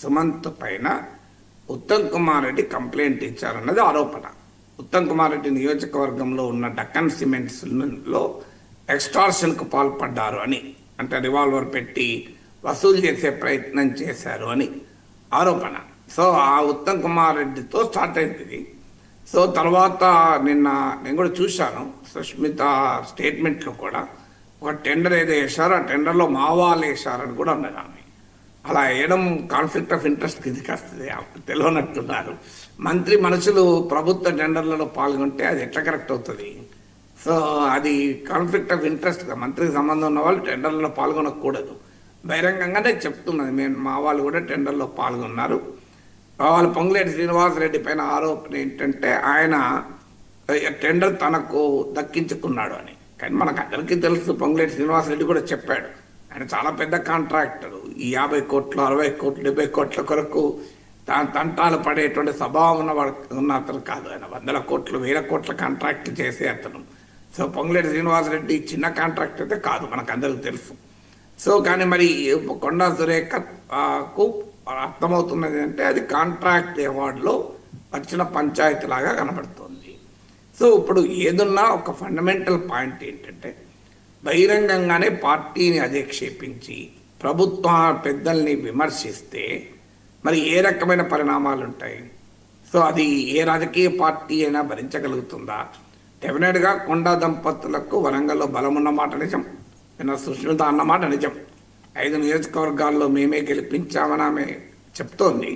సుమంత్ పైన ఉత్తమ్ కుమార్ రెడ్డి కంప్లైంట్ ఇచ్చారన్నది ఆరోపణ. ఉత్తమ్ కుమార్ రెడ్డి నియోజకవర్గంలో ఉన్న డక్కన్ సిమెంట్స్లో ఎక్స్టార్షన్కు పాల్పడ్డారు అని, అంటే రివాల్వర్ పెట్టి వసూలు చేసే ప్రయత్నం చేశారు అని ఆరోపణ. సో ఆ ఉత్తమ్ కుమార్ రెడ్డితో స్టార్ట్ అయింది ఇది. సో తర్వాత నిన్న నేను కూడా చూశాను, సుష్మిత స్టేట్మెంట్లో కూడా ఒక టెండర్ ఏదో వేశారో ఆ టెండర్లో మా వాళ్ళు వేశారని కూడా అన్నది ఆమె. అలా వేయడం కాన్ఫ్లిక్ట్ ఆఫ్ ఇంట్రెస్ట్ కిందికి వస్తుంది, తెలియనట్టున్నారు. మంత్రి మనుషులు ప్రభుత్వ టెండర్లలో పాల్గొంటే అది ఎట్లా కరెక్ట్ అవుతుంది? సో అది కాన్ఫ్లిక్ట్ ఆఫ్ ఇంట్రెస్ట్. మంత్రికి సంబంధం ఉన్న వాళ్ళు టెండర్లలో పాల్గొనకూడదు. బహిరంగంగానే చెప్తున్నది, మేము మా వాళ్ళు కూడా టెండర్లో పాల్గొన్నారు. వాళ్ళు పొంగులేటి శ్రీనివాసరెడ్డి పైన ఆరోపణ ఏంటంటే ఆయన టెండర్ తనకు దక్కించుకున్నాడు అని. కానీ మనకు అందరికీ తెలుసు, పొంగులేటి శ్రీనివాసరెడ్డి కూడా చెప్పాడు, ఆయన చాలా పెద్ద కాంట్రాక్టర్. ఈ 50 కోట్లు 60 కోట్లు 70 కోట్ల కొరకు తంటాలు పడేటువంటి స్వభావం ఉన్న అతను కాదు. ఆయన 100 కోట్లు 1000 కోట్ల కాంట్రాక్ట్ చేసే అతను. సో పొంగులేటి శ్రీనివాసరెడ్డి చిన్న కాంట్రాక్ట్ అయితే కాదు, మనకు అందరికీ తెలుసు. సో కానీ మరి కొండా సురేఖకు అర్థమవుతున్నది అంటే అది కాంట్రాక్ట్ అవార్డులో వచ్చిన పంచాయతీ లాగా కనబడుతుంది. సో ఇప్పుడు ఏదున్నా ఒక ఫండమెంటల్ పాయింట్ ఏంటంటే, బహిరంగంగానే పార్టీని అధిక్షేపించి ప్రభుత్వ పెద్దల్ని విమర్శిస్తే మరి ఏ రకమైన పరిణామాలు ఉంటాయి? సో అది ఏ రాజకీయ పార్టీ అయినా భరించగలుగుతుందా? డెఫినెట్గా కొండా దంపతులకు వరంగల్లో బలమున్న మాట నిజం, నిన్న సుష్మిత అన్నమాట నిజం. 5 నియోజకవర్గాల్లో మేమే గెలిపించామని ఆమె చెప్తోంది.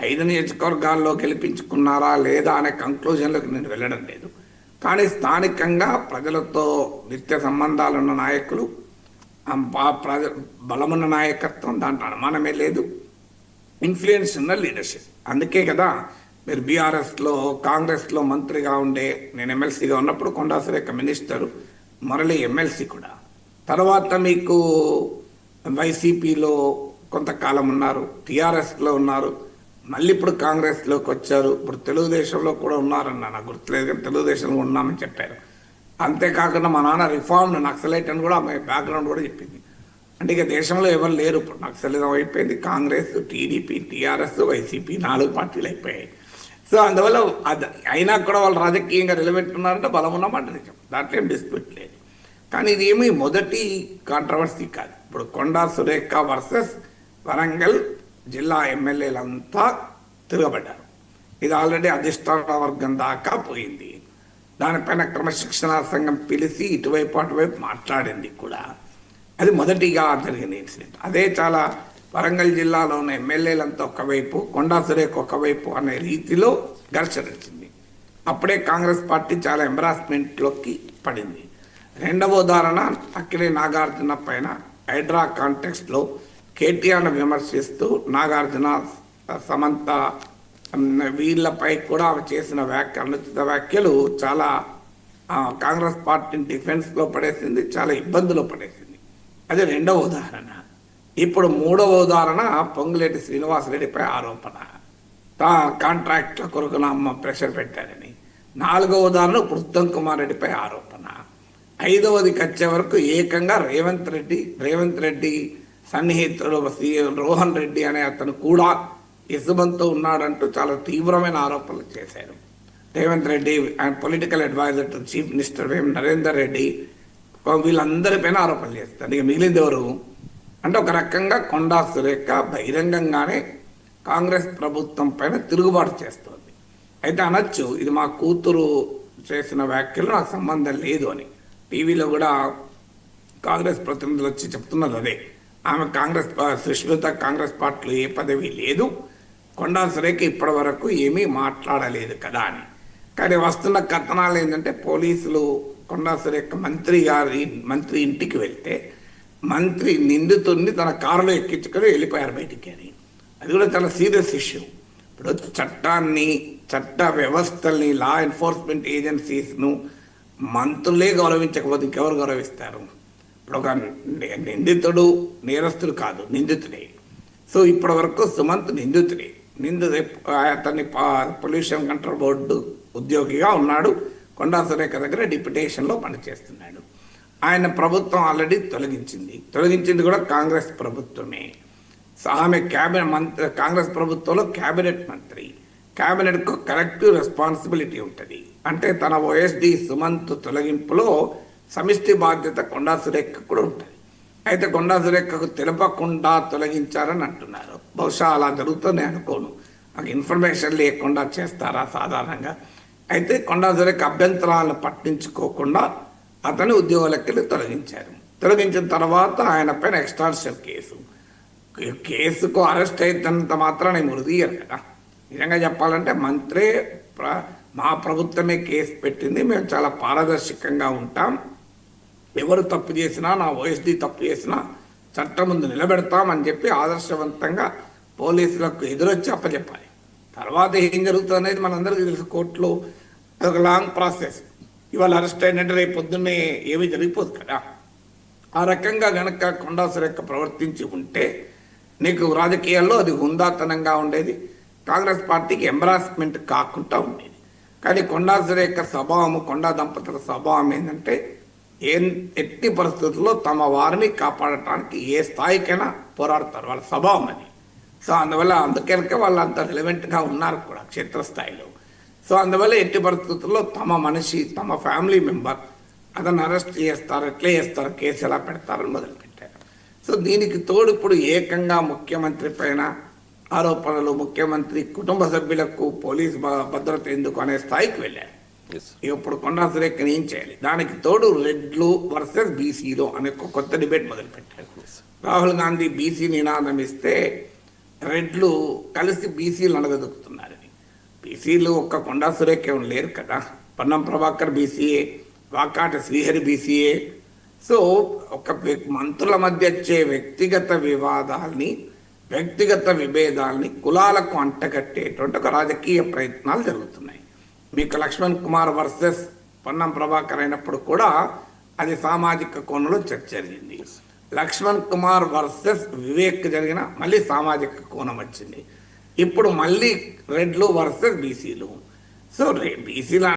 5 నియోజకవర్గాల్లో గెలిపించుకున్నారా లేదా అనే కంక్లూజన్లకు నేను వెళ్ళడం లేదు. కానీ స్థానికంగా ప్రజలతో నిత్య సంబంధాలున్న నాయకులు, బలమున్న నాయకత్వం, దాంట్లో అనుమానమే లేదు. ఇన్ఫ్లుయెన్స్ ఉన్న లీడర్షిప్. అందుకే కదా మీరు బీఆర్ఎస్లో కాంగ్రెస్లో మంత్రిగా ఉండే, నేను ఎమ్మెల్సీగా ఉన్నప్పుడు కొండా సురేఖ మినిస్టరు, మురళి ఎమ్మెల్సీ కూడా. తర్వాత మీకు వైసీపీలో కొంతకాలం ఉన్నారు, టీఆర్ఎస్లో ఉన్నారు, మళ్ళీ ఇప్పుడు కాంగ్రెస్లోకి వచ్చారు, ఇప్పుడు తెలుగుదేశంలో కూడా ఉన్నారన్న, నాకు గుర్తులేదు కానీ తెలుగుదేశంలో ఉన్నామని చెప్పారు. అంతేకాకుండా మా నాన్న రిఫార్మ్డ్ నక్సలైట్ అని కూడా ఆమె బ్యాక్గ్రౌండ్ కూడా చెప్పింది. అంటే ఇక దేశంలో ఎవరు లేరు ఇప్పుడు. నక్సలిజం అయిపోయింది, కాంగ్రెస్, టీడీపీ, టీఆర్ఎస్, వైసీపీ 4 పార్టీలు అయిపోయాయి. సో అందువల్ల అది అయినా కూడా వాళ్ళు రాజకీయంగా రిలవెంట్ ఉన్నారంటే బలం ఉన్నమాట నిజం, దాంట్లో ఏం డిస్ప్యూట్ లేదు. కానీ ఇది ఏమీ మొదటి కాంట్రవర్సీ కాదు. ఇప్పుడు కొండా సురేఖ వర్సెస్ వరంగల్ జిల్లా ఎమ్మెల్యేలంతా తిరగబడ్డారు. ఇది ఆల్రెడీ అధిష్టాన వర్గం దాకా పోయింది. దానిపైన క్రమశిక్షణా సంఘం పిలిచి ఇటువైపు అటువైపు మాట్లాడింది కూడా. అది మొదటిగా జరిగిన ఇన్సిడెంట్. అదే చాలా వరంగల్ జిల్లాలో ఉన్న ఎమ్మెల్యేలంతా ఒకవైపు, కొండా సురేఖ ఒకవైపు అనే రీతిలో ఘర్షణ వచ్చింది. అప్పుడే కాంగ్రెస్ పార్టీ చాలా ఎంబరాస్మెంట్లోకి పడింది. రెండవ ఉదాహరణ అక్కినే నాగార్జున పైన హైడ్రా కాంటెక్స్ట్లో కేటీఆర్ను విమర్శిస్తూ నాగార్జున, సమంత వీళ్ళపై కూడా ఆమె చేసిన అనుచిత వ్యాఖ్యలు చాలా కాంగ్రెస్ పార్టీని డిఫెన్స్లో పడేసింది, చాలా ఇబ్బందులు పడేసింది. అది రెండవ ఉదాహరణ. ఇప్పుడు మూడవ ఉదాహరణ పొంగులేటి శ్రీనివాసరెడ్డిపై ఆరోపణ, కాంట్రాక్ట్ల కొరకు అమ్మ ప్రెషర్ పెట్టారని. 4వ ఉదాహరణ ఇప్పుడు ఉత్తమ్ కుమార్ రెడ్డిపై ఆరోపణ. 5వదికి వచ్చే వరకు ఏకంగా రేవంత్ రెడ్డి సన్నిహితుడు రోహన్ రెడ్డి అనే అతను కూడా ఇసుమంతో ఉన్నాడంటూ చాలా తీవ్రమైన ఆరోపణలు చేశారు. Revanth Reddy and political adviser to chief minister Narender Reddy, వీళ్ళందరిపైన ఆరోపణలు చేస్తారు. ఇక మిగిలింది ఎవరు అంటే ఒక రకంగా కొండా సురేఖ బహిరంగంగానే కాంగ్రెస్ ప్రభుత్వం పైన తిరుగుబాటు చేస్తుంది. అయితే అనొచ్చు, ఇది మా కూతురు చేసిన వ్యాఖ్యలు నాకు సంబంధం లేదు అని. టీవీలో కూడా కాంగ్రెస్ ప్రతినిధులు వచ్చి చెప్తున్నది అదే. ఆమె సుష్మిత కాంగ్రెస్ పార్టీలో ఏ పదవి లేదు, కొండా సురేఖ ఇప్పటి వరకు ఏమీ మాట్లాడలేదు కదా అని. కానీ వస్తున్న కథనాలు ఏంటంటే, పోలీసులు కొండా సురేఖ మంత్రి ఇంటికి వెళ్తే మంత్రి నిందితుడిని తన కారులో ఎక్కించుకొని వెళ్ళిపోయారు బయటికి అని. అది కూడా చాలా సీరియస్ ఇష్యూ. ఇప్పుడు చట్ట వ్యవస్థల్ని, లా ఎన్ఫోర్స్మెంట్ ఏజెన్సీస్ను మంత్రులే గౌరవించకపోతే ఇంకెవరు గౌరవిస్తారు? ఇప్పుడు ఒక నిందితుడు నేరస్తుడు కాదు, నిందితుడే. సో ఇప్పటి వరకు సుమంత్ నిందితుడే. అతన్ని పొల్యూషన్ కంట్రోల్ బోర్డు ఉద్యోగిగా ఉన్నాడు, కొండా సురేఖ దగ్గర డిప్యుటేషన్లో పనిచేస్తున్నాడు. ఆయన ప్రభుత్వం ఆల్రెడీ తొలగించింది కూడా కాంగ్రెస్ ప్రభుత్వమే. ఆమె క్యాబినెట్ మంత్రి, కాంగ్రెస్ ప్రభుత్వంలో క్యాబినెట్ మంత్రి. క్యాబినెట్కు కలెక్టివ్ రెస్పాన్సిబిలిటీ ఉంటుంది. అంటే తన ఓఎస్డి సుమంత్ తొలగింపులో సమిష్టి బాధ్యత కొండా సురేఖ కూడా ఉంటుంది. అయితే కొండా సురేఖకు తెలపకుండా తొలగించారని అంటున్నారు. బహుశా అలా జరుగుతుంది అనుకోను, నాకు ఇన్ఫర్మేషన్ లేకుండా చేస్తారా సాధారణంగా. అయితే కొండా సురేఖ అభ్యంతరాలను పట్టించుకోకుండా అతని ఉద్యోగులకి తొలగించారు. తొలగించిన తర్వాత ఆయన పైన ఎక్స్టార్షన్ కేసుకు అరెస్ట్ అయినంత మాత్రాన్ని మురిదీయరు కదా. నిజంగా చెప్పాలంటే మంత్రే మా ప్రభుత్వమే కేసు పెట్టింది, మేము చాలా పారదర్శకంగా ఉంటాం, ఎవరు తప్పు చేసినా, నా ఓఎస్డి తప్పు చేసినా చట్టం ముందు నిలబెడతామని చెప్పి ఆదర్శవంతంగా పోలీసులకు ఎదురొచ్చి అప్పచెప్పాలి. తర్వాత ఏం జరుగుతుంది అనేది మనందరికీ తెలుసు. కోర్టులో అదొక లాంగ్ ప్రాసెస్. ఇవాళ అరెస్ట్ అయినట్టు రేపు పొద్దున్నే ఏమీ జరిగిపోదు కదా. ఆ రకంగా గనక కొండా సురేఖ ప్రవర్తించి ఉంటే నీకు రాజకీయాల్లో అది హుందాతనంగా ఉండేది, కాంగ్రెస్ పార్టీకి ఎంబరాస్మెంట్ కాకుండా ఉండేది. కానీ కొండా సురేఖ స్వభావము, కొండా దంపతుల స్వభావం ఏంటంటే ఎట్టి పరిస్థితుల్లో తమ వారిని కాపాడటానికి ఏ స్థాయికైనా పోరాడతారు, వాళ్ళ స్వభావం అది. సో అందువల్ల అందుకనుక వాళ్ళు అంత రిలవెంట్గా ఉన్నారు కూడా క్షేత్రస్థాయిలో. సో అందువల్ల ఎట్టి పరిస్థితుల్లో తమ మనిషి, తమ ఫ్యామిలీ మెంబర్ అతను అరెస్ట్ చేస్తారు, ఎట్లా చేస్తారు, కేసు ఎలా పెడతారని మొదలుపెట్టారు. సో దీనికి తోడు ఇప్పుడు ఏకంగా ముఖ్యమంత్రి పైన ఆరోపణలు, ముఖ్యమంత్రి కుటుంబ సభ్యులకు పోలీసు భద్రత ఎందుకు అనే స్థాయికి వెళ్ళారు. ఇప్పుడు కొండా సురేఖని ఏం చేయాలి? దానికి తోడు రెడ్లు వర్సెస్ బీసీలు అనే కొత్త డిబేట్ మొదలుపెట్టారు. రాహుల్ గాంధీ బీసీ నినాదం ఇస్తే రెడ్లు కలిసి బీసీలు అనగదొక్కుతున్నారని. బీసీలు ఒక్క కొండా సురేఖ లేరు కదా, Ponnam Prabhakar BCA, Vakati Srihari BCA. So ఒక మంత్రుల మధ్య వచ్చే వ్యక్తిగత వివాదాల్ని, వ్యక్తిగత విభేదాల్ని కులాలకు అంటగట్టేటువంటి ఒక రాజకీయ ప్రయత్నాలు జరుగుతున్నాయి. మీకు లక్ష్మణ్ కుమార్ వర్సెస్ పొన్నం ప్రభాకర్ అయినప్పుడు కూడా అది సామాజిక కోణంలో చర్చ జరిగింది. లక్ష్మణ్ కుమార్ వర్సెస్ వివేక్ జరిగిన మళ్ళీ సామాజిక కోణం వచ్చింది. ఇప్పుడు మళ్ళీ రెడ్లు వర్సెస్ బీసీలు. సో బీసీల